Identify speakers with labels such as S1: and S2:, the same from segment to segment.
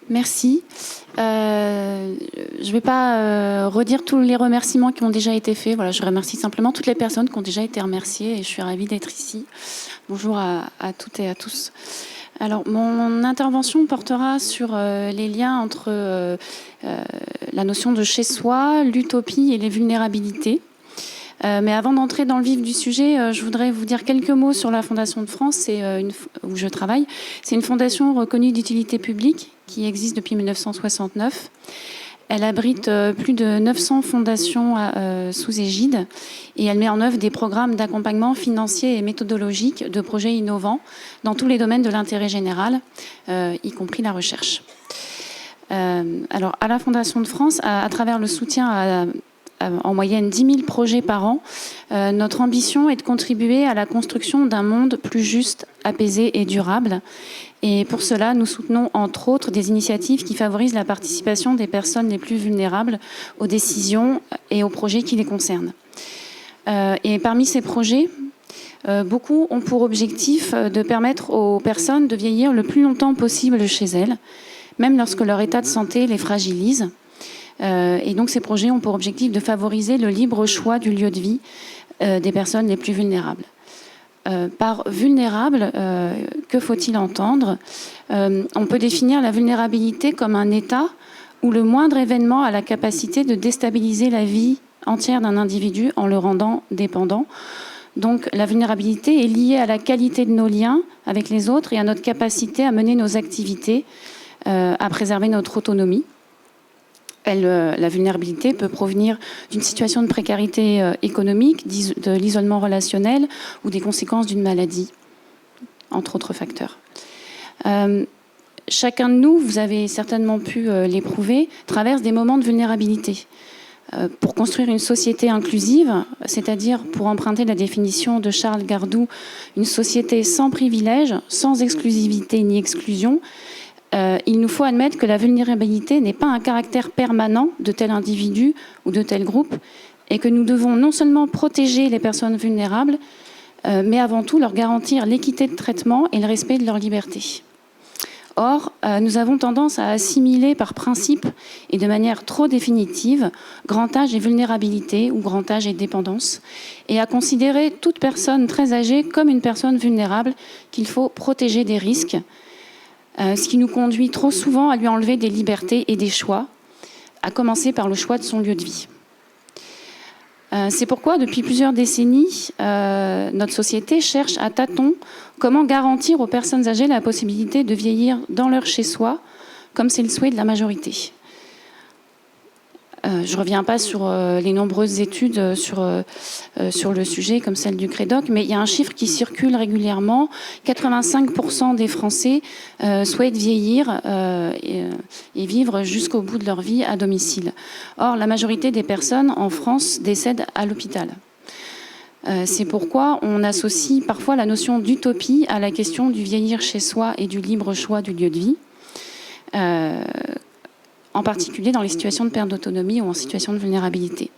S1: Merci. Je ne vais pas redire tous les remerciements qui ont déjà été faits. Voilà, je remercie simplement toutes les personnes qui ont déjà été remerciées et je suis ravie d'être ici. Bonjour à toutes et à tous. Alors, mon intervention portera sur les liens entre la notion de chez soi, l'utopie et les vulnérabilités. Mais avant d'entrer dans le vif du sujet, je voudrais vous dire quelques mots sur la Fondation de France où je travaille. C'est une fondation reconnue d'utilité publique qui existe depuis 1969. Elle abrite plus de 900 fondations sous égide et elle met en œuvre des programmes d'accompagnement financier et méthodologique de projets innovants dans tous les domaines de l'intérêt général, y compris la recherche. Alors, à la Fondation de France, à travers le soutien en moyenne 10 000 projets par an, notre ambition est de contribuer à la construction d'un monde plus juste, apaisé et durable. Et pour cela, nous soutenons entre autres des initiatives qui favorisent la participation des personnes les plus vulnérables aux décisions et aux projets qui les concernent. Et parmi ces projets, beaucoup ont pour objectif de permettre aux personnes de vieillir le plus longtemps possible chez elles, même lorsque leur état de santé les fragilise. Et donc ces projets ont pour objectif de favoriser le libre choix du lieu de vie des personnes les plus vulnérables. Par vulnérable, que faut-il entendre ? On peut définir la vulnérabilité comme un état où le moindre événement a la capacité de déstabiliser la vie entière d'un individu en le rendant dépendant. Donc la vulnérabilité est liée à la qualité de nos liens avec les autres et à notre capacité à mener nos activités, à préserver notre autonomie. La vulnérabilité peut provenir d'une situation de précarité économique, de l'isolement relationnel ou des conséquences d'une maladie, entre autres facteurs. Chacun de nous, vous avez certainement pu l'éprouver, traverse des moments de vulnérabilité. Pour construire une société inclusive, c'est-à-dire pour emprunter la définition de Charles Gardou, une société sans privilèges, sans exclusivité ni exclusion, il nous faut admettre que la vulnérabilité n'est pas un caractère permanent de tel individu ou de tel groupe et que nous devons non seulement protéger les personnes vulnérables, mais avant tout leur garantir l'équité de traitement et le respect de leur liberté. Or, nous avons tendance à assimiler par principe et de manière trop définitive grand âge et vulnérabilité ou grand âge et dépendance et à considérer toute personne très âgée comme une personne vulnérable qu'il faut protéger des risques, ce qui nous conduit trop souvent à lui enlever des libertés et des choix, à commencer par le choix de son lieu de vie. C'est pourquoi, depuis plusieurs décennies, notre société cherche à tâtons comment garantir aux personnes âgées la possibilité de vieillir dans leur chez-soi, comme c'est le souhait de la majorité. Je ne reviens pas sur les nombreuses études sur le sujet, comme celle du Crédoc, mais il y a un chiffre qui circule régulièrement. 85% des Français souhaitent vieillir et vivre jusqu'au bout de leur vie à domicile. Or, la majorité des personnes en France décèdent à l'hôpital. C'est pourquoi on associe parfois la notion d'utopie à la question du vieillir chez soi et du libre choix du lieu de vie. En particulier dans les situations de perte d'autonomie ou en situation de vulnérabilité.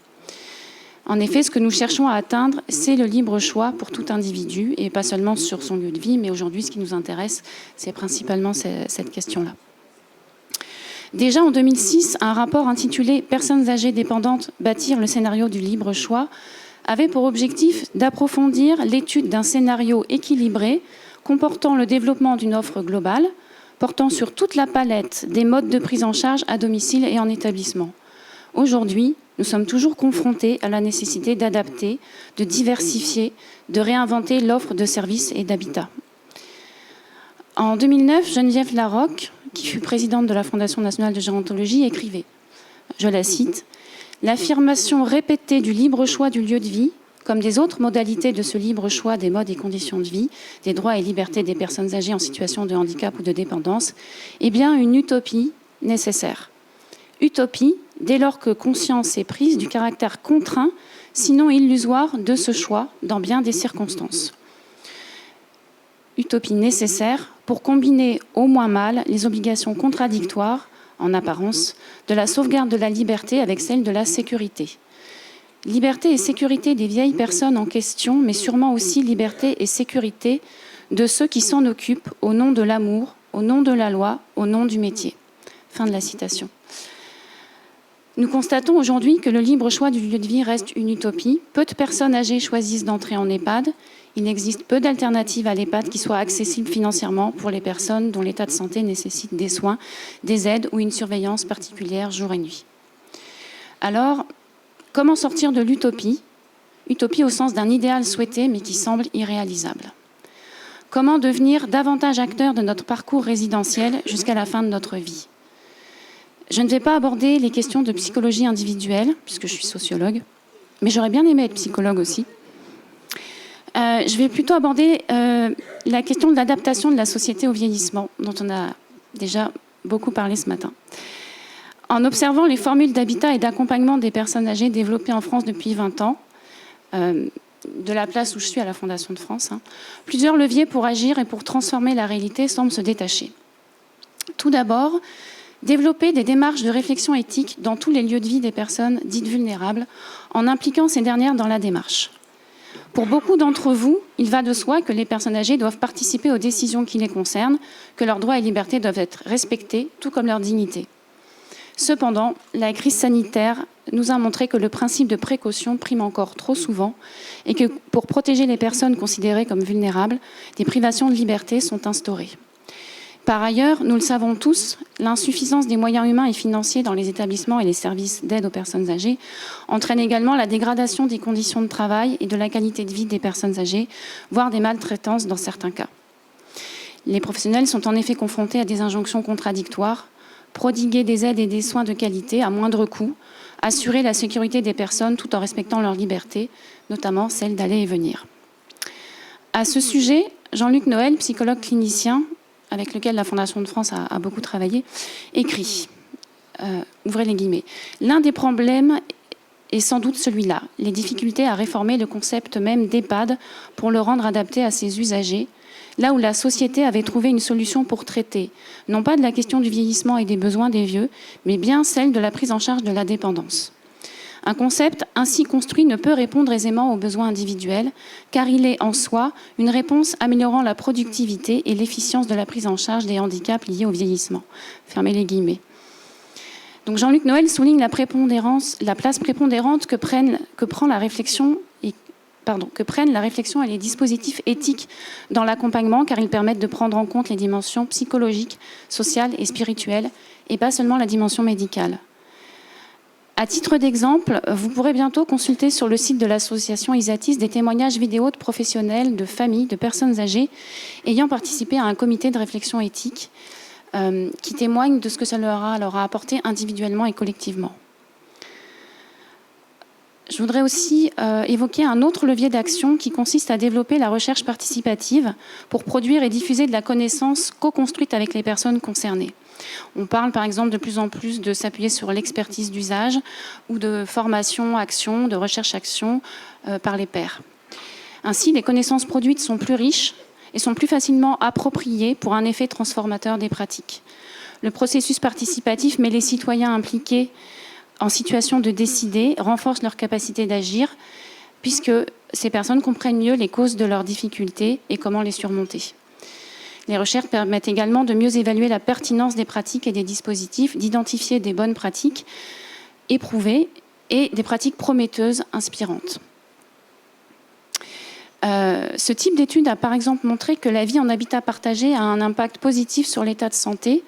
S1: En effet, ce que nous cherchons à atteindre, c'est le libre choix pour tout individu, et pas seulement sur son lieu de vie, mais aujourd'hui, ce qui nous intéresse, c'est principalement cette question-là. Déjà en 2006, un rapport intitulé « Personnes âgées dépendantes bâtir le scénario du libre choix » avait pour objectif d'approfondir l'étude d'un scénario équilibré comportant le développement d'une offre globale, portant sur toute la palette des modes de prise en charge à domicile et en établissement. Aujourd'hui, nous sommes toujours confrontés à la nécessité d'adapter, de diversifier, de réinventer l'offre de services et d'habitat. En 2009, Geneviève Larocque, qui fut présidente de la Fondation nationale de gérontologie, écrivait, je la cite, « L'affirmation répétée du libre choix du lieu de vie comme des autres modalités de ce libre choix des modes et conditions de vie, des droits et libertés des personnes âgées en situation de handicap ou de dépendance, est bien une utopie nécessaire. Utopie dès lors que conscience est prise du caractère contraint, sinon illusoire, de ce choix dans bien des circonstances. Utopie nécessaire pour combiner au moins mal les obligations contradictoires, en apparence, de la sauvegarde de la liberté avec celle de la sécurité. Liberté et sécurité des vieilles personnes en question, mais sûrement aussi liberté et sécurité de ceux qui s'en occupent au nom de l'amour, au nom de la loi, au nom du métier. » Fin de la citation. Nous constatons aujourd'hui que le libre choix du lieu de vie reste une utopie. Peu de personnes âgées choisissent d'entrer en EHPAD. Il existe peu d'alternatives à l'EHPAD qui soient accessibles financièrement pour les personnes dont l'état de santé nécessite des soins, des aides ou une surveillance particulière jour et nuit. Alors, comment sortir de l'utopie ? Utopie au sens d'un idéal souhaité mais qui semble irréalisable. Comment devenir davantage acteur de notre parcours résidentiel jusqu'à la fin de notre vie ? Je ne vais pas aborder les questions de psychologie individuelle, puisque je suis sociologue, mais j'aurais bien aimé être psychologue aussi. Je vais plutôt aborder la question de l'adaptation de la société au vieillissement, dont on a déjà beaucoup parlé ce matin. En observant les formules d'habitat et d'accompagnement des personnes âgées développées en France depuis 20 ans, de la place où je suis à la Fondation de France, plusieurs leviers pour agir et pour transformer la réalité semblent se détacher. Tout d'abord, développer des démarches de réflexion éthique dans tous les lieux de vie des personnes dites vulnérables, en impliquant ces dernières dans la démarche. Pour beaucoup d'entre vous, il va de soi que les personnes âgées doivent participer aux décisions qui les concernent, que leurs droits et libertés doivent être respectés, tout comme leur dignité. Cependant, la crise sanitaire nous a montré que le principe de précaution prime encore trop souvent et que pour protéger les personnes considérées comme vulnérables, des privations de liberté sont instaurées. Par ailleurs, nous le savons tous, l'insuffisance des moyens humains et financiers dans les établissements et les services d'aide aux personnes âgées entraîne également la dégradation des conditions de travail et de la qualité de vie des personnes âgées, voire des maltraitances dans certains cas. Les professionnels sont en effet confrontés à des injonctions contradictoires, prodiguer des aides et des soins de qualité à moindre coût, assurer la sécurité des personnes tout en respectant leur liberté, notamment celle d'aller et venir. À ce sujet, Jean-Luc Noël, psychologue clinicien, avec lequel la Fondation de France a beaucoup travaillé, écrit, ouvrez les guillemets, « L'un des problèmes est sans doute celui-là, les difficultés à réformer le concept même d'EHPAD pour le rendre adapté à ses usagers, là où la société avait trouvé une solution pour traiter, non pas de la question du vieillissement et des besoins des vieux, mais bien celle de la prise en charge de la dépendance. Un concept ainsi construit ne peut répondre aisément aux besoins individuels, car il est en soi une réponse améliorant la productivité et l'efficience de la prise en charge des handicaps liés au vieillissement. » Fermez les guillemets. Donc Jean-Luc Noël souligne la place prépondérante que prennent la réflexion et les dispositifs éthiques dans l'accompagnement, car ils permettent de prendre en compte les dimensions psychologiques, sociales et spirituelles, et pas seulement la dimension médicale. À titre d'exemple, vous pourrez bientôt consulter sur le site de l'association Isatis des témoignages vidéo de professionnels, de familles, de personnes âgées ayant participé à un comité de réflexion éthique qui témoignent de ce que ça leur a apporté individuellement et collectivement. Je voudrais aussi évoquer un autre levier d'action qui consiste à développer la recherche participative pour produire et diffuser de la connaissance co-construite avec les personnes concernées. On parle par exemple de plus en plus de s'appuyer sur l'expertise d'usage ou de formation-action, de recherche-action par les pairs. Ainsi, les connaissances produites sont plus riches et sont plus facilement appropriées pour un effet transformateur des pratiques. Le processus participatif met les citoyens impliqués en situation de décider, renforce leur capacité d'agir, puisque ces personnes comprennent mieux les causes de leurs difficultés et comment les surmonter. Les recherches permettent également de mieux évaluer la pertinence des pratiques et des dispositifs, d'identifier des bonnes pratiques éprouvées et des pratiques prometteuses, inspirantes. Ce type d'étude a par exemple montré que la vie en habitat partagé a un impact positif sur l'état de santé,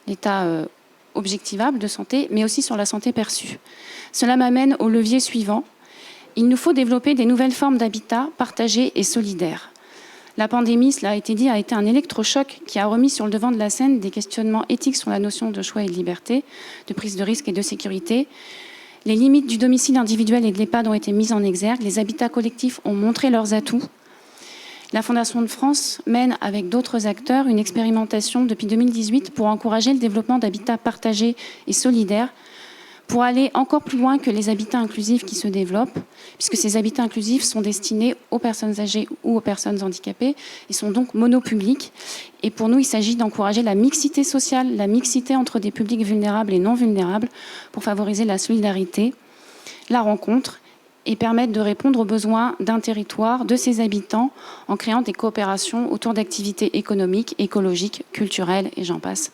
S1: l'état objectivable de santé, mais aussi sur la santé perçue. Cela m'amène au levier suivant. Il nous faut développer des nouvelles formes d'habitat partagé et solidaire. La pandémie, cela a été dit, a été un électrochoc qui a remis sur le devant de la scène des questionnements éthiques sur la notion de choix et de liberté, de prise de risque et de sécurité. Les limites du domicile individuel et de l'EHPAD ont été mises en exergue. Les habitats collectifs ont montré leurs atouts. La Fondation de France mène avec d'autres acteurs une expérimentation depuis 2018 pour encourager le développement d'habitats partagés et solidaires, pour aller encore plus loin que les habitats inclusifs qui se développent, puisque ces habitats inclusifs sont destinés aux personnes âgées ou aux personnes handicapées et sont donc monopublics. Et pour nous, il s'agit d'encourager la mixité sociale, la mixité entre des publics vulnérables et non vulnérables pour favoriser la solidarité, la rencontre et permettre de répondre aux besoins d'un territoire, de ses habitants, en créant des coopérations autour d'activités économiques, écologiques, culturelles et j'en passe.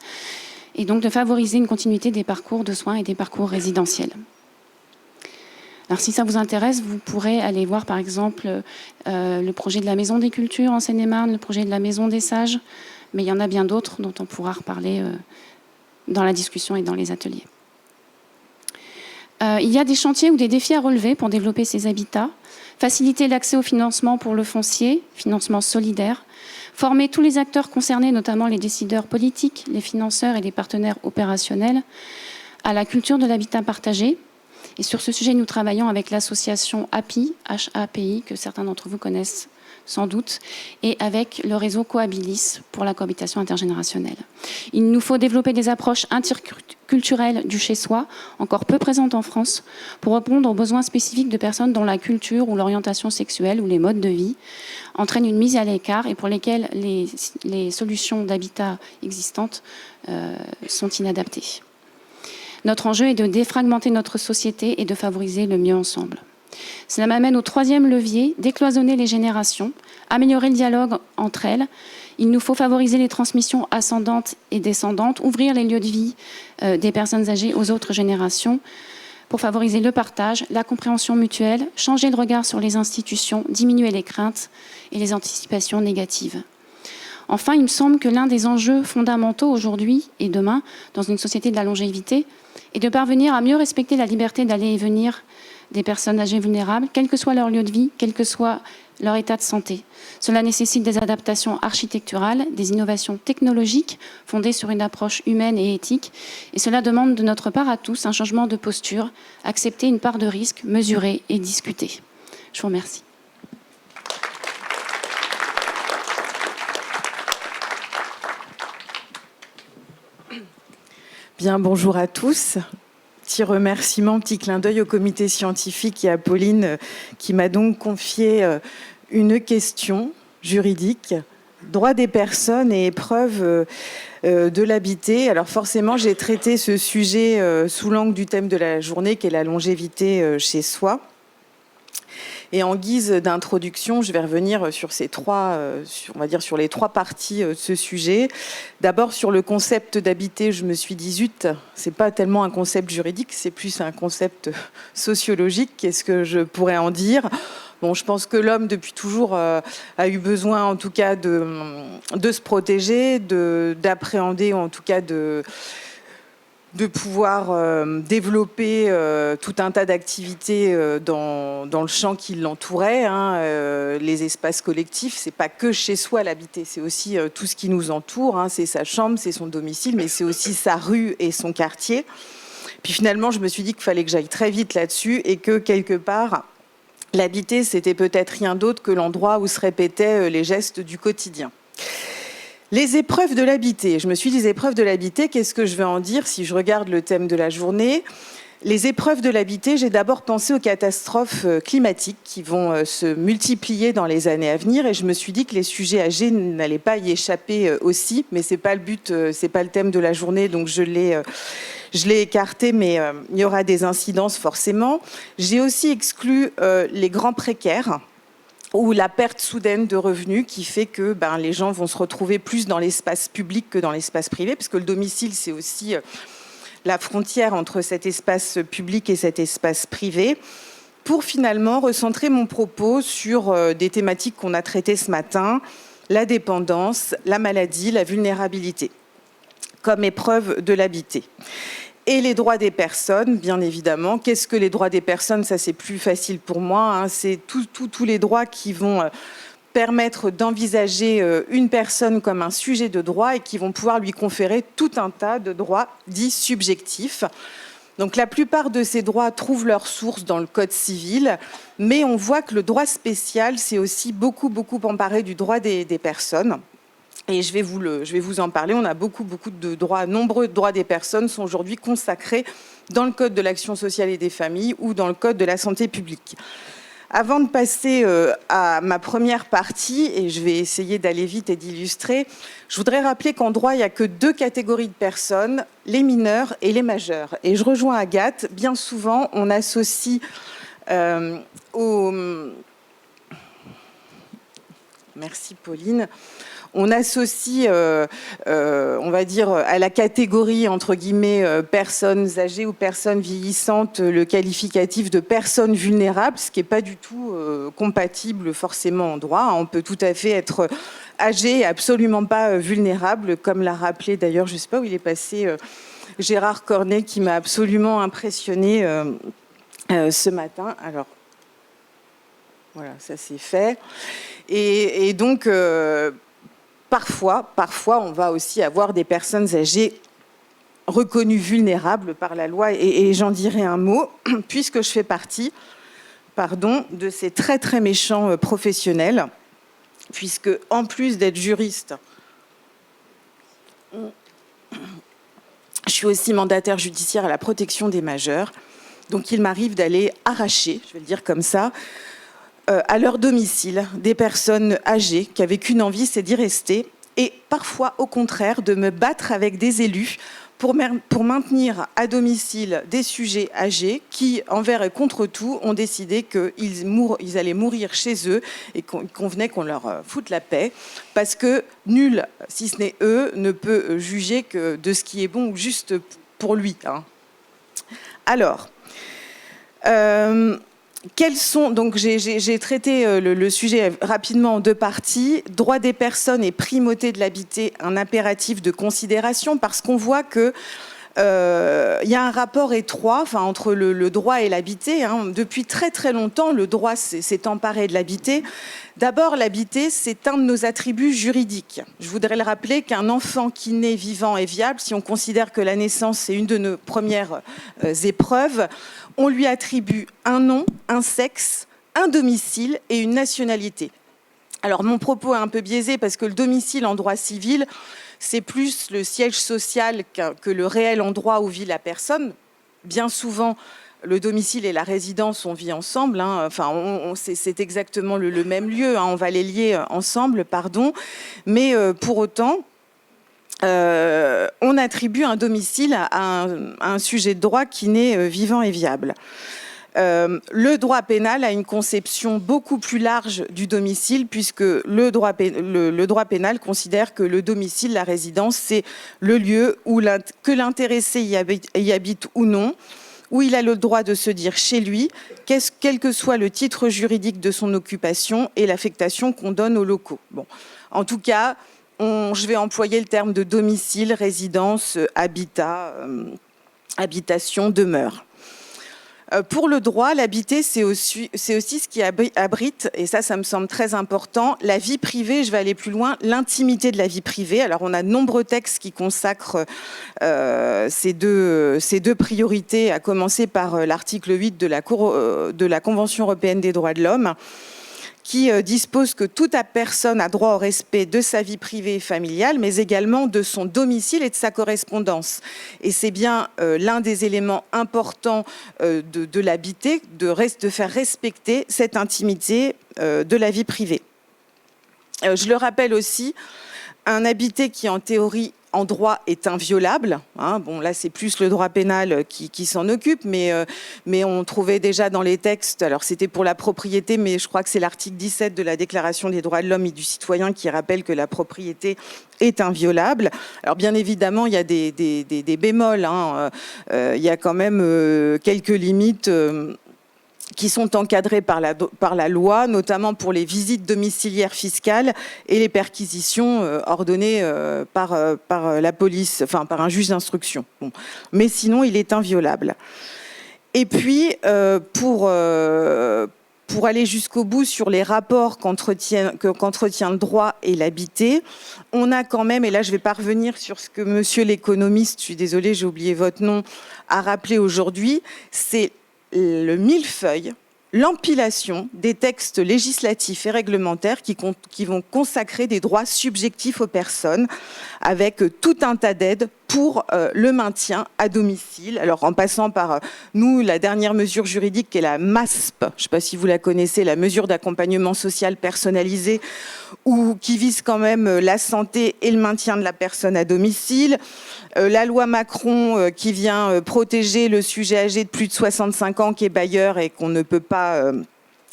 S1: et donc de favoriser une continuité des parcours de soins et des parcours résidentiels. Alors si ça vous intéresse, vous pourrez aller voir par exemple le projet de la Maison des Cultures en Seine-et-Marne, le projet de la Maison des Sages, mais il y en a bien d'autres dont on pourra reparler dans la discussion et dans les ateliers. Il y a des chantiers ou des défis à relever pour développer ces habitats, faciliter l'accès au financement pour le foncier, financement solidaire, former tous les acteurs concernés, notamment les décideurs politiques, les financeurs et les partenaires opérationnels, à la culture de l'habitat partagé. Et sur ce sujet, nous travaillons avec l'association HAPI, H-A-P-I, que certains d'entre vous connaissent sans doute, et avec le réseau Cohabilis pour la cohabitation intergénérationnelle. Il nous faut développer des approches interculturelles du chez-soi, encore peu présentes en France, pour répondre aux besoins spécifiques de personnes dont la culture ou l'orientation sexuelle ou les modes de vie entraînent une mise à l'écart et pour lesquelles les solutions d'habitat existantes sont inadaptées. Notre enjeu est de défragmenter notre société et de favoriser le mieux ensemble. Cela m'amène au troisième levier, décloisonner les générations, améliorer le dialogue entre elles. Il nous faut favoriser les transmissions ascendantes et descendantes, ouvrir les lieux de vie des personnes âgées aux autres générations pour favoriser le partage, la compréhension mutuelle, changer le regard sur les institutions, diminuer les craintes et les anticipations négatives. Enfin, il me semble que l'un des enjeux fondamentaux aujourd'hui et demain, dans une société de la longévité, est de parvenir à mieux respecter la liberté d'aller et venir des personnes âgées vulnérables, quel que soit leur lieu de vie, quel que soit leur état de santé. Cela nécessite des adaptations architecturales, des innovations technologiques fondées sur une approche humaine et éthique. Et cela demande de notre part à tous un changement de posture, accepter une part de risque, mesurer et discuter. Je vous remercie.
S2: Bien, bonjour à tous. Petit remerciement, petit clin d'œil au comité scientifique et à Pauline qui m'a donc confié une question juridique, droit des personnes et épreuve de l'habité. Alors forcément, j'ai traité ce sujet sous l'angle du thème de la journée qui est la longévité chez soi. Et en guise d'introduction, je vais revenir sur ces trois, on va dire sur les trois parties de ce sujet. D'abord, sur le concept d'habiter, je me suis dit, zut, c'est pas tellement un concept juridique, c'est plus un concept sociologique. Qu'est-ce que je pourrais en dire ? Bon, je pense que l'homme, depuis toujours, a eu besoin, en tout cas, de se protéger, d'appréhender, en tout cas, de pouvoir développer tout un tas d'activités dans le champ qui l'entourait. Les espaces collectifs, c'est pas que chez soi l'habiter, c'est aussi tout ce qui nous entoure. C'est sa chambre, c'est son domicile, mais c'est aussi sa rue et son quartier. Puis finalement, je me suis dit qu'il fallait que j'aille très vite là-dessus et que quelque part, l'habiter, c'était peut-être rien d'autre que l'endroit où se répétaient les gestes du quotidien. Les épreuves de l'habiter. Je me suis dit, les épreuves de l'habiter, qu'est-ce que je vais en dire si je regarde le thème de la journée ? Les épreuves de l'habiter, j'ai d'abord pensé aux catastrophes climatiques qui vont se multiplier dans les années à venir et je me suis dit que les sujets âgés n'allaient pas y échapper aussi, mais c'est pas le but, c'est pas le thème de la journée, donc je l'ai écarté, mais il y aura des incidences forcément. J'ai aussi exclu les grands précaires, ou la perte soudaine de revenus qui fait que les gens vont se retrouver plus dans l'espace public que dans l'espace privé, parce que le domicile, c'est aussi la frontière entre cet espace public et cet espace privé, pour finalement recentrer mon propos sur des thématiques qu'on a traitées ce matin, la dépendance, la maladie, la vulnérabilité, comme épreuve de l'habiter. Et les droits des personnes, bien évidemment. Qu'est-ce que les droits des personnes ? Ça, c'est plus facile pour moi. C'est tous les droits qui vont permettre d'envisager une personne comme un sujet de droit et qui vont pouvoir lui conférer tout un tas de droits dits subjectifs. Donc la plupart de ces droits trouvent leur source dans le Code civil, mais on voit que le droit spécial s'est aussi beaucoup emparé du droit des personnes. Et je vais vous en parler. On a beaucoup de droits. Nombreux droits des personnes sont aujourd'hui consacrés dans le Code de l'action sociale et des familles ou dans le Code de la santé publique. Avant de passer à ma première partie, et je vais essayer d'aller vite et d'illustrer, je voudrais rappeler qu'en droit, il n'y a que deux catégories de personnes, les mineurs et les majeurs. Et je rejoins Agathe. Bien souvent, on associe Merci Pauline. on associe, on va dire, à la catégorie, entre guillemets, personnes âgées ou personnes vieillissantes, le qualificatif de personnes vulnérables, ce qui n'est pas du tout compatible forcément en droit. On peut tout à fait être âgé et absolument pas vulnérable, comme l'a rappelé d'ailleurs, je ne sais pas où il est passé, Gérard Cornet, qui m'a absolument impressionné ce matin. Alors, voilà, ça c'est fait. Et donc, parfois, on va aussi avoir des personnes âgées reconnues vulnérables par la loi. Et j'en dirai un mot, puisque je fais partie, de ces très très méchants professionnels, puisque en plus d'être juriste, je suis aussi mandataire judiciaire à la protection des majeurs. Donc il m'arrive d'aller arracher, je vais le dire comme ça, à leur domicile des personnes âgées qui avaient qu'une envie, c'est d'y rester, et parfois au contraire de me battre avec des élus pour maintenir à domicile des sujets âgés qui, envers et contre tout, ont décidé qu'ils allaient mourir chez eux et qu'il convenait qu'on leur foute la paix, parce que nul, si ce n'est eux, ne peut juger que de ce qui est bon ou juste pour lui. Alors, donc j'ai traité le sujet rapidement en deux parties. Droit des personnes et primauté de l'habité, un impératif de considération, parce qu'on voit que y a un rapport étroit entre le droit et l'habité. Depuis très très longtemps, le droit s'est emparé de l'habité. D'abord, l'habité, c'est un de nos attributs juridiques. Je voudrais le rappeler qu'un enfant qui naît vivant est viable. Si on considère que la naissance, c'est une de nos premières épreuves, on lui attribue un nom, un sexe, un domicile et une nationalité. Alors, mon propos est un peu biaisé parce que le domicile en droit civil, c'est plus le siège social que le réel endroit où vit la personne. Bien souvent, le domicile et la résidence, on vit ensemble. C'est exactement le même lieu. On va les lier ensemble, Mais pour autant, on attribue un domicile à un sujet de droit qui naît vivant et viable. Le droit pénal a une conception beaucoup plus large du domicile, puisque le droit pénal considère que le domicile, la résidence, c'est le lieu que l'intéressé y habite ou non, où il a le droit de se dire chez lui, quel que soit le titre juridique de son occupation et l'affectation qu'on donne aux locaux. Bon. En tout cas, je vais employer le terme de domicile, résidence, habitat, habitation, demeure. Pour le droit, l'habité, c'est aussi ce qui abrite, et ça me semble très important, la vie privée, je vais aller plus loin, l'intimité de la vie privée. Alors, on a de nombreux textes qui consacrent ces deux priorités, à commencer par l'article 8 de la Convention européenne des droits de l'homme, qui dispose que toute personne a droit au respect de sa vie privée et familiale, mais également de son domicile et de sa correspondance. Et c'est bien l'un des éléments importants de l'habiter, de faire respecter cette intimité de la vie privée. Je le rappelle aussi, un habité qui, en théorie, en droit, est inviolable. Bon, là, c'est plus le droit pénal qui s'en occupe, mais on trouvait déjà dans les textes, alors c'était pour la propriété, mais je crois que c'est l'article 17 de la Déclaration des droits de l'homme et du citoyen qui rappelle que la propriété est inviolable. Alors, bien évidemment, il y a des bémols. Il y a quand même quelques limites qui sont encadrés par la loi, notamment pour les visites domiciliaires fiscales et les perquisitions ordonnées par la police, par un juge d'instruction. Bon. Mais sinon, il est inviolable. Et puis, pour aller jusqu'au bout sur les rapports qu'entretient le droit et l'habité, on a quand même, et là je ne vais pas revenir sur ce que monsieur l'économiste, je suis désolée, j'ai oublié votre nom, a rappelé aujourd'hui, c'est le millefeuille, l'empilation des textes législatifs et réglementaires qui vont consacrer des droits subjectifs aux personnes, avec tout un tas d'aides pour le maintien à domicile. Alors, en passant par, nous, la dernière mesure juridique qui est la MASP, je ne sais pas si vous la connaissez, la mesure d'accompagnement social personnalisé, qui vise quand même la santé et le maintien de la personne à domicile. La loi Macron qui vient protéger le sujet âgé de plus de 65 ans qui est bailleur et qu'on ne peut pas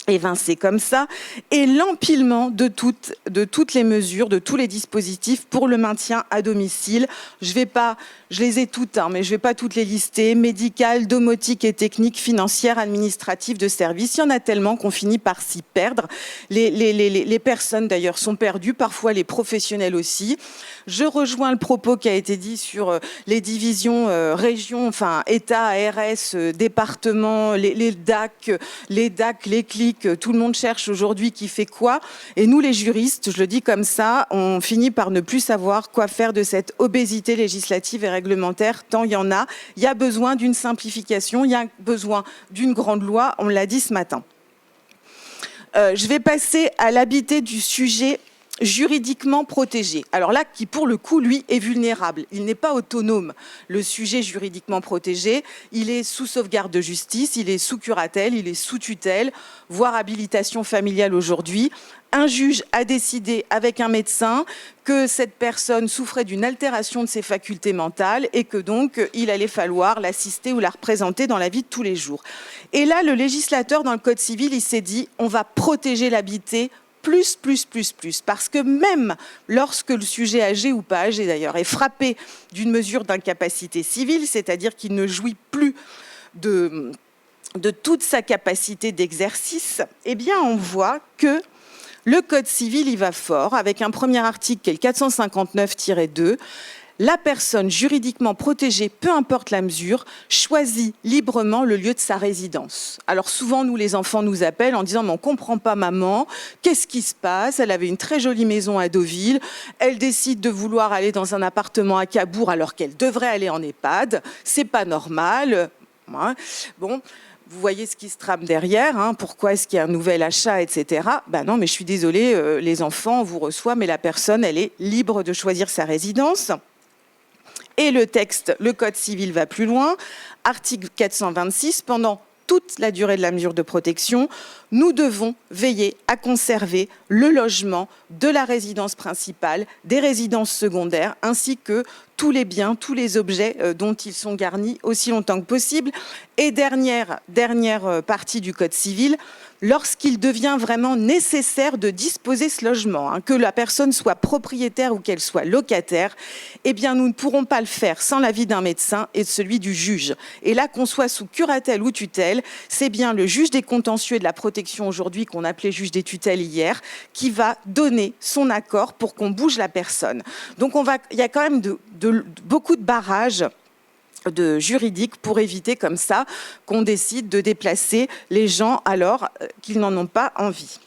S2: évincé comme ça, et l'empilement de toutes les mesures, de tous les dispositifs pour le maintien à domicile. Je les ai toutes, mais je ne vais pas toutes les lister, médicales, domotiques et techniques, financières, administratives, de services. Il y en a tellement qu'on finit par s'y perdre. Les personnes, d'ailleurs, sont perdues, parfois les professionnels aussi. Je rejoins le propos qui a été dit sur les divisions régions, enfin État, ARS, départements, les DAC, les clics. Tout le monde cherche aujourd'hui qui fait quoi. Et nous, les juristes, je le dis comme ça, on finit par ne plus savoir quoi faire de cette obésité législative et réglementaire, tant il y en a. Il y a besoin d'une simplification, il y a besoin d'une grande loi, on l'a dit ce matin. Je vais passer à l'habité du sujet juridiquement protégé. Alors là, qui pour le coup, lui, est vulnérable. Il n'est pas autonome, le sujet juridiquement protégé. Il est sous sauvegarde de justice, il est sous curatelle, il est sous tutelle, voire habilitation familiale aujourd'hui. Un juge a décidé avec un médecin que cette personne souffrait d'une altération de ses facultés mentales et que donc il allait falloir l'assister ou la représenter dans la vie de tous les jours. Et là, le législateur dans le Code civil, il s'est dit on va protéger l'habité plus, parce que même lorsque le sujet âgé ou pas âgé d'ailleurs est frappé d'une mesure d'incapacité civile, c'est-à-dire qu'il ne jouit plus de toute sa capacité d'exercice, eh bien on voit que le Code civil y va fort, avec un premier article qui est le 459-2. La personne juridiquement protégée, peu importe la mesure, choisit librement le lieu de sa résidence. Alors souvent, nous, les enfants nous appellent en disant « mais on ne comprend pas maman, qu'est-ce qui se passe ? Elle avait une très jolie maison à Deauville, elle décide de vouloir aller dans un appartement à Cabourg alors qu'elle devrait aller en EHPAD, c'est pas normal. » Bon, vous voyez ce qui se trame derrière, hein, pourquoi est-ce qu'il y a un nouvel achat, etc. Ben non, mais je suis désolée, les enfants, on vous reçoit, mais la personne, elle est libre de choisir sa résidence. Et le texte, le Code civil va plus loin. Article 426, pendant toute la durée de la mesure de protection, nous devons veiller à conserver le logement de la résidence principale, des résidences secondaires, ainsi que tous les biens, tous les objets dont ils sont garnis aussi longtemps que possible. Et dernière partie du Code civil, lorsqu'il devient vraiment nécessaire de disposer ce logement, que la personne soit propriétaire ou qu'elle soit locataire, eh bien nous ne pourrons pas le faire sans l'avis d'un médecin et de celui du juge. Et là, qu'on soit sous curatelle ou tutelle, c'est bien le juge des contentieux et de la protection aujourd'hui, qu'on appelait juge des tutelles hier, qui va donner son accord pour qu'on bouge la personne. Donc il y a quand même beaucoup de barrages juridiques pour éviter comme ça qu'on décide de déplacer les gens alors qu'ils n'en ont pas envie.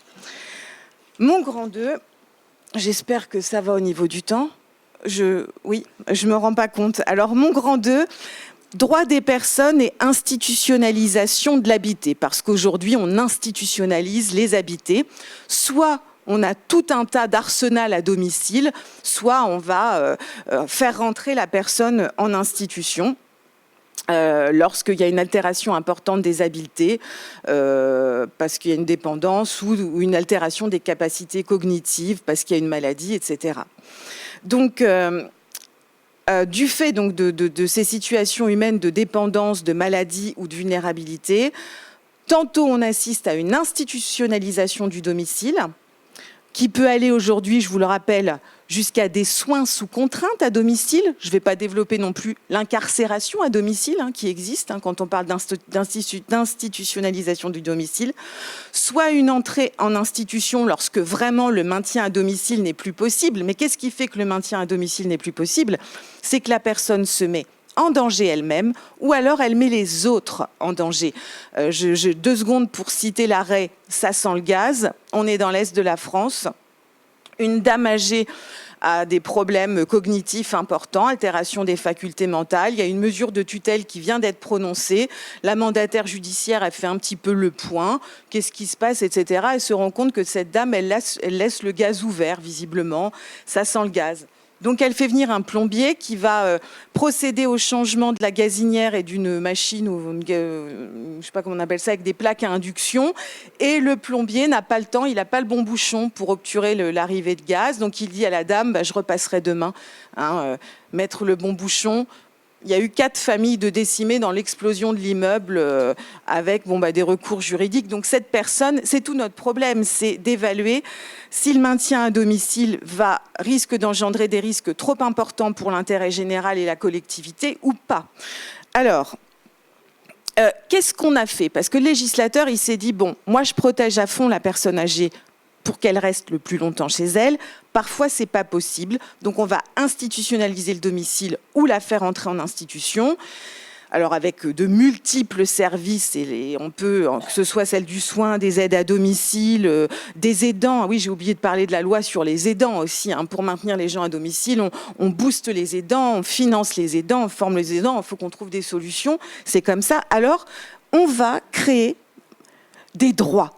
S2: Mon grand 2, j'espère que ça va au niveau du temps. Oui, je me rends pas compte. Alors mon grand 2, droit des personnes et institutionnalisation de l'habité, parce qu'aujourd'hui on institutionnalise les habités, soit on a tout un tas d'arsenal à domicile, soit on va faire rentrer la personne en institution. Lorsqu'il y a une altération importante des habiletés, parce qu'il y a une dépendance ou une altération des capacités cognitives, parce qu'il y a une maladie, etc. Donc, du fait donc, de ces situations humaines de dépendance, de maladie ou de vulnérabilité, tantôt on assiste à une institutionnalisation du domicile, qui peut aller aujourd'hui, je vous le rappelle, jusqu'à des soins sous contrainte à domicile. Je ne vais pas développer non plus l'incarcération à domicile qui existe quand on parle d'institutionnalisation du domicile. Soit une entrée en institution lorsque vraiment le maintien à domicile n'est plus possible. Mais qu'est-ce qui fait que le maintien à domicile n'est plus possible ? C'est que la personne se met en danger elle-même, ou alors elle met les autres en danger. 2 secondes pour citer l'arrêt « Ça sent le gaz ». On est dans l'Est de la France. Une dame âgée a des problèmes cognitifs importants, altération des facultés mentales. Il y a une mesure de tutelle qui vient d'être prononcée. La mandataire judiciaire, elle fait un petit peu le point. Qu'est-ce qui se passe, etc. Elle se rend compte que cette dame, elle laisse le gaz ouvert, visiblement. Ça sent le gaz. Donc, elle fait venir un plombier qui va procéder au changement de la gazinière et d'une machine, ou je ne sais pas comment on appelle ça, avec des plaques à induction. Et le plombier n'a pas le temps, il n'a pas le bon bouchon pour obturer l'arrivée de gaz. Donc, il dit à la dame, je repasserai demain, mettre le bon bouchon. il y a eu 4 familles de décimées dans l'explosion de l'immeuble avec des recours juridiques. Donc cette personne, c'est tout notre problème, c'est d'évaluer si le maintien à domicile risque d'engendrer des risques trop importants pour l'intérêt général et la collectivité ou pas. Alors, qu'est-ce qu'on a fait? Parce que le législateur, il s'est dit, bon, moi je protège à fond la personne âgée pour qu'elle reste le plus longtemps chez elle. Parfois, ce n'est pas possible. Donc, on va institutionnaliser le domicile ou la faire entrer en institution. Alors, avec de multiples services, et on peut, que ce soit celle du soin, des aides à domicile, des aidants. Oui, j'ai oublié de parler de la loi sur les aidants aussi. Pour maintenir les gens à domicile, on booste les aidants, on finance les aidants, on forme les aidants. Il faut qu'on trouve des solutions. C'est comme ça. Alors, on va créer des droits.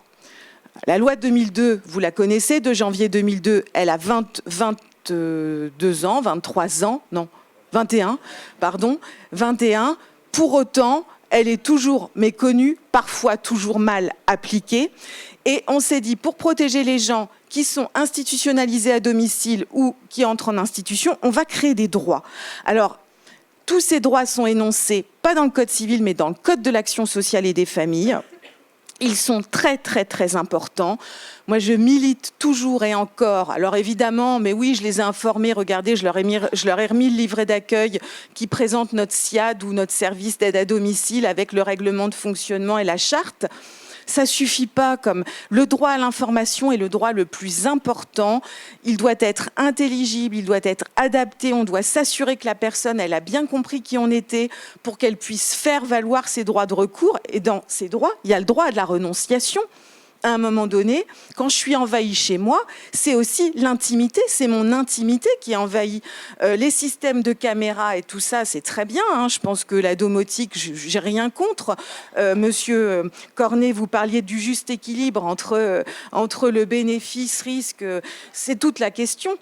S2: La loi de 2002, vous la connaissez, de janvier 2002, elle a 22 ans, 23 ans, non, 21, pardon, 21. Pour autant, elle est toujours méconnue, parfois toujours mal appliquée. Et on s'est dit, pour protéger les gens qui sont institutionnalisés à domicile ou qui entrent en institution, on va créer des droits. Alors, tous ces droits sont énoncés, pas dans le Code civil, mais dans le Code de l'action sociale et des familles. Ils sont très, très, très importants. Moi, je milite toujours et encore. Alors évidemment, mais oui, je les ai informés. Regardez, je leur ai remis le livret d'accueil qui présente notre SIAD ou notre service d'aide à domicile avec le règlement de fonctionnement et la charte. Ça suffit pas, comme le droit à l'information est le droit le plus important. Il doit être intelligible, il doit être adapté. On doit s'assurer que la personne, elle a bien compris qui on était pour qu'elle puisse faire valoir ses droits de recours. Et dans ces droits, il y a le droit à de la renonciation. À un moment donné, quand je suis envahie chez moi, c'est aussi l'intimité, c'est mon intimité qui est envahie. Les systèmes de caméras et tout ça, c'est très bien. Je pense que la domotique, j'ai rien contre. Monsieur Cornet, vous parliez du juste équilibre entre le bénéfice-risque. C'est toute la question.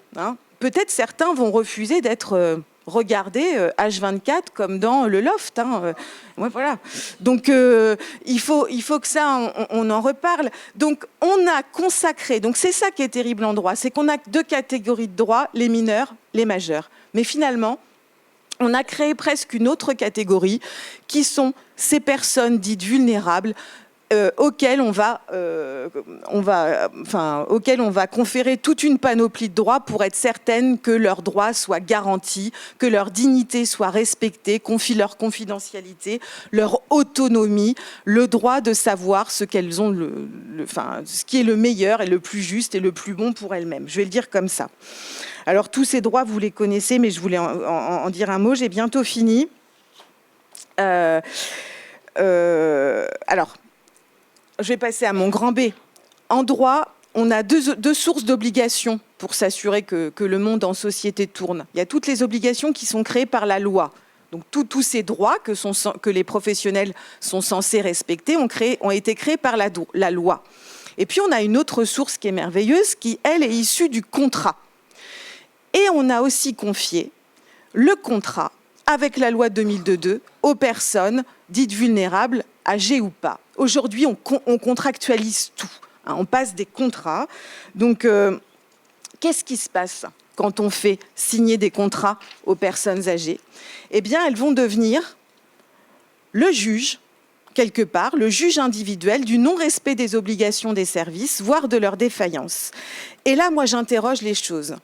S2: Peut-être certains vont refuser d'être regardez H24 comme dans le loft. Ouais, voilà. Donc, il faut que ça, on en reparle. Donc, on a consacré, donc c'est ça qui est terrible en droit, c'est qu'on a 2 catégories de droits, les mineurs, les majeurs. Mais finalement, on a créé presque une autre catégorie qui sont ces personnes dites vulnérables, auxquelles on va conférer toute une panoplie de droits pour être certaine que leurs droits soient garantis, que leur dignité soit respectée, confie leur confidentialité, leur autonomie, le droit de savoir ce qu'elles ont, ce qui est le meilleur et le plus juste et le plus bon pour elles-mêmes. Je vais le dire comme ça. Alors tous ces droits, vous les connaissez, mais je voulais en dire un mot. J'ai bientôt fini. Alors, je vais passer à mon grand B. En droit, on a deux sources d'obligations pour s'assurer que le monde en société tourne. Il y a toutes les obligations qui sont créées par la loi. Donc tous ces droits que les professionnels sont censés respecter ont été créés par la loi. Et puis on a une autre source qui est merveilleuse, qui, elle, est issue du contrat. Et on a aussi confié le contrat avec la loi 2002 aux personnes dites vulnérables, âgées ou pas. Aujourd'hui, on contractualise tout. On passe des contrats. Donc, qu'est-ce qui se passe quand on fait signer des contrats aux personnes âgées? Eh bien, elles vont devenir le juge, quelque part, le juge individuel du non-respect des obligations des services, voire de leur défaillance. Et là, moi, j'interroge les choses.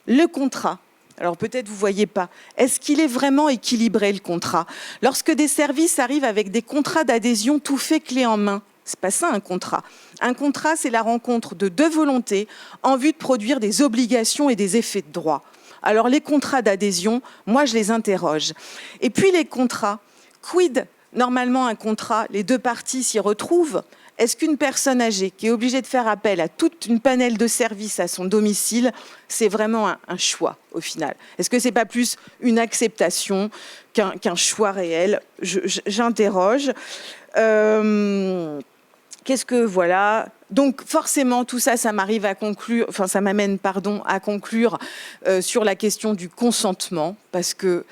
S2: Le contrat, alors peut-être vous ne voyez pas, est-ce qu'il est vraiment équilibré, le contrat? Lorsque des services arrivent avec des contrats d'adhésion tout faits clé en main, c'est pas ça un contrat. Un contrat, c'est la rencontre de 2 volontés en vue de produire des obligations et des effets de droit. Alors les contrats d'adhésion, moi je les interroge. Et puis les contrats, quid? Normalement un contrat, les 2 parties s'y retrouvent. Est-ce qu'une personne âgée qui est obligée de faire appel à toute une panel de services à son domicile, c'est vraiment un choix au final? Est-ce que ce n'est pas plus une acceptation qu'un choix réel? J'interroge. Qu'est-ce que, voilà. Donc forcément, tout ça, ça m'amène à conclure sur la question du consentement, parce que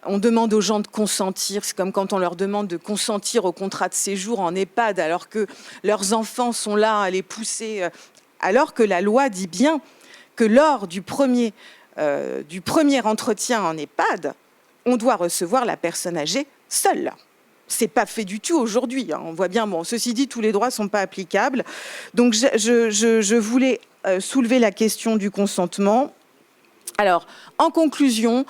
S2: on demande aux gens de consentir, c'est comme quand on leur demande de consentir au contrat de séjour en EHPAD, alors que leurs enfants sont là à les pousser, alors que la loi dit bien que lors du premier entretien en EHPAD, on doit recevoir la personne âgée seule. C'est pas fait du tout aujourd'hui. On voit bien, bon, ceci dit, tous les droits sont pas applicables. Donc, je voulais soulever la question du consentement. Alors, en conclusion,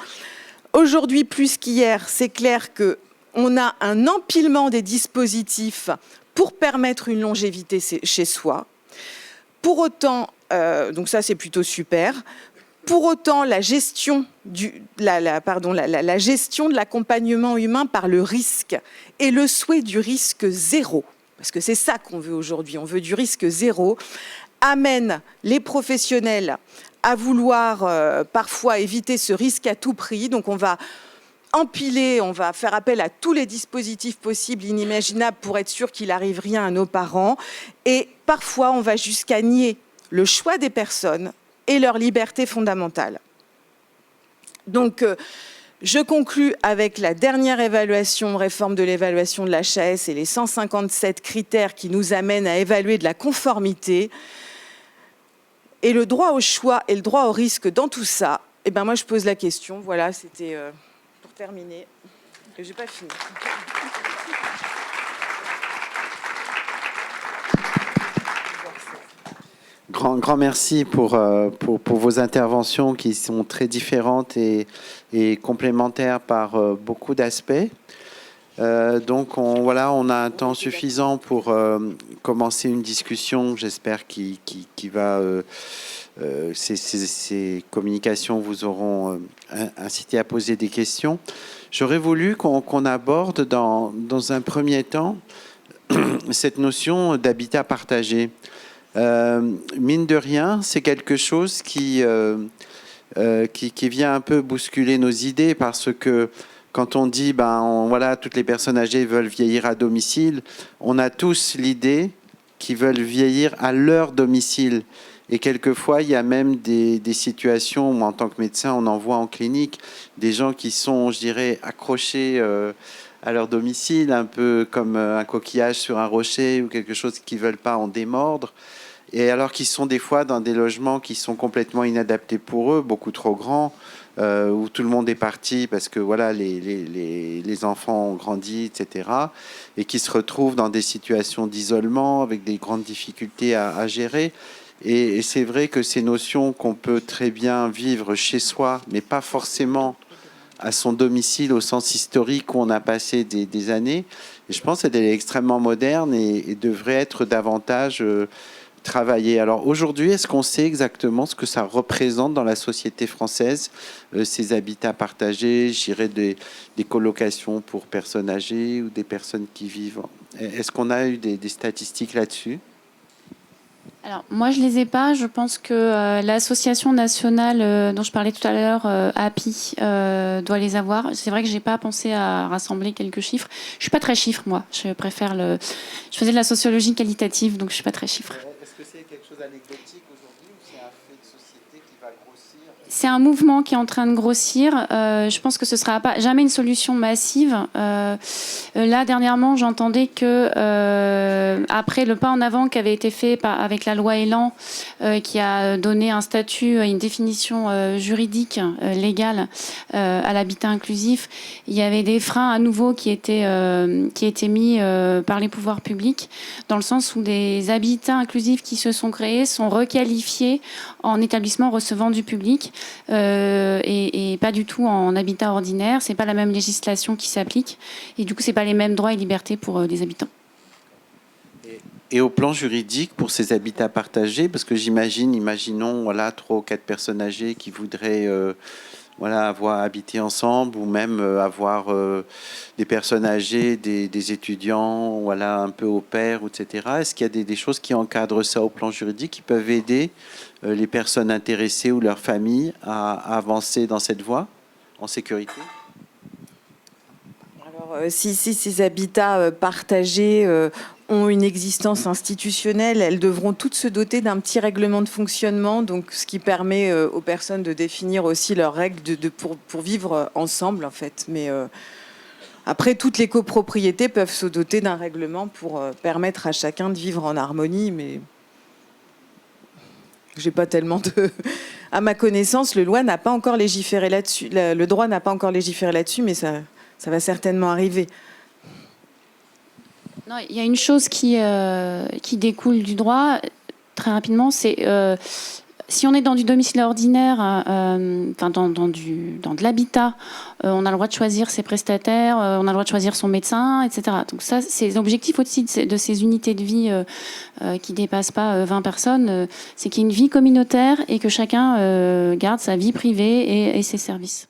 S2: aujourd'hui plus qu'hier, c'est clair qu'on a un empilement des dispositifs pour permettre une longévité chez soi. Pour autant, donc ça c'est plutôt super. Pour autant, la gestion la gestion de l'accompagnement humain par le risque et le souhait du risque zéro, parce que c'est ça qu'on veut aujourd'hui, on veut du risque zéro, amène les professionnels à vouloir parfois éviter ce risque à tout prix. Donc on va empiler, on va faire appel à tous les dispositifs possibles, inimaginables, pour être sûr qu'il n'arrive rien à nos parents. Et parfois, on va jusqu'à nier le choix des personnes et leur liberté fondamentale. Donc, je conclus avec la dernière évaluation, réforme de l'évaluation de l'HAS et les 157 critères qui nous amènent à évaluer de la conformité. Et le droit au choix et le droit au risque dans tout ça, eh ben moi je pose la question, voilà, c'était pour terminer. Je n'ai pas fini.
S3: Grand merci pour vos interventions qui sont très différentes et complémentaires par beaucoup d'aspects. Donc on a un temps suffisant pour commencer une discussion, j'espère, qui va... ces communications vous auront incité à poser des questions. J'aurais voulu qu'on aborde dans un premier temps cette notion d'habitat partagé. Mine de rien, c'est quelque chose qui vient un peu bousculer nos idées, parce que quand on dit toutes les personnes âgées veulent vieillir à domicile, on a tous l'idée qu'ils veulent vieillir à leur domicile. Et quelquefois, il y a même des situations où, en tant que médecin, on en voit en clinique des gens qui sont, je dirais, accrochés à leur domicile, un peu comme un coquillage sur un rocher ou quelque chose qu'ils ne veulent pas en démordre. Et alors qu'ils sont des fois dans des logements qui sont complètement inadaptés pour eux, beaucoup trop grands, où tout le monde est parti parce que voilà, les enfants ont grandi, etc. Et qui se retrouvent dans des situations d'isolement avec des grandes difficultés à gérer. Et c'est vrai que ces notions qu'on peut très bien vivre chez soi, mais pas forcément à son domicile au sens historique où on a passé des années, et je pense qu'elle est extrêmement moderne et devrait être davantage travaillée. Alors aujourd'hui, est-ce qu'on sait exactement ce que ça représente dans la société française, ces habitats partagés, je dirais des colocations pour personnes âgées ou des personnes qui vivent? Est-ce qu'on a eu des statistiques là-dessus?
S1: Alors, moi, je ne les ai pas. Je pense que l'association nationale dont je parlais tout à l'heure, API, doit les avoir. C'est vrai que je n'ai pas pensé à rassembler quelques chiffres. Je ne suis pas très chiffre, moi. Je préfère Je faisais de la sociologie qualitative, donc je ne suis pas très chiffre.
S3: Est-ce que c'est quelque chose d'anecdotique aujourd'hui ou c'est un fait de société qui va grossir?
S1: C'est un mouvement qui est en train de grossir. Je pense que ce ne sera jamais une solution massive. Là, dernièrement, j'entendais que après le pas en avant qui avait été fait avec la loi Elan, qui a donné un statut, une définition juridique, légale à l'habitat inclusif, il y avait des freins à nouveau qui étaient mis par les pouvoirs publics, dans le sens où des habitats inclusifs qui se sont créés sont requalifiés en établissements recevant du public. Et pas du tout en habitat ordinaire. C'est pas la même législation qui s'applique, et du coup c'est pas les mêmes droits et libertés pour les habitants.
S3: Et au plan juridique, pour ces habitats partagés, parce que imaginons 3 ou 4 personnes âgées qui voudraient avoir habité ensemble, ou même avoir des personnes âgées, des étudiants, un peu au pair, etc. Est-ce qu'il y a des choses qui encadrent ça au plan juridique, qui peuvent aider les personnes intéressées ou leurs familles à avancer dans cette voie en sécurité?
S2: Alors, si ces habitats partagés ont une existence institutionnelle, elles devront toutes se doter d'un petit règlement de fonctionnement, donc ce qui permet aux personnes de définir aussi leurs règles pour vivre ensemble, en fait. Mais après, toutes les copropriétés peuvent se doter d'un règlement pour permettre à chacun de vivre en harmonie, mais j'ai pas tellement de... À ma connaissance, le droit n'a pas encore légiféré là-dessus, mais ça va certainement arriver.
S1: Non, il y a une chose qui découle du droit, très rapidement, c'est si on est dans du domicile ordinaire, enfin dans de l'habitat, on a le droit de choisir ses prestataires, on a le droit de choisir son médecin, etc. Donc ça, c'est l'objectif aussi de ces unités de vie qui dépassent pas 20 personnes, c'est qu'il y ait une vie communautaire et que chacun garde sa vie privée et ses services.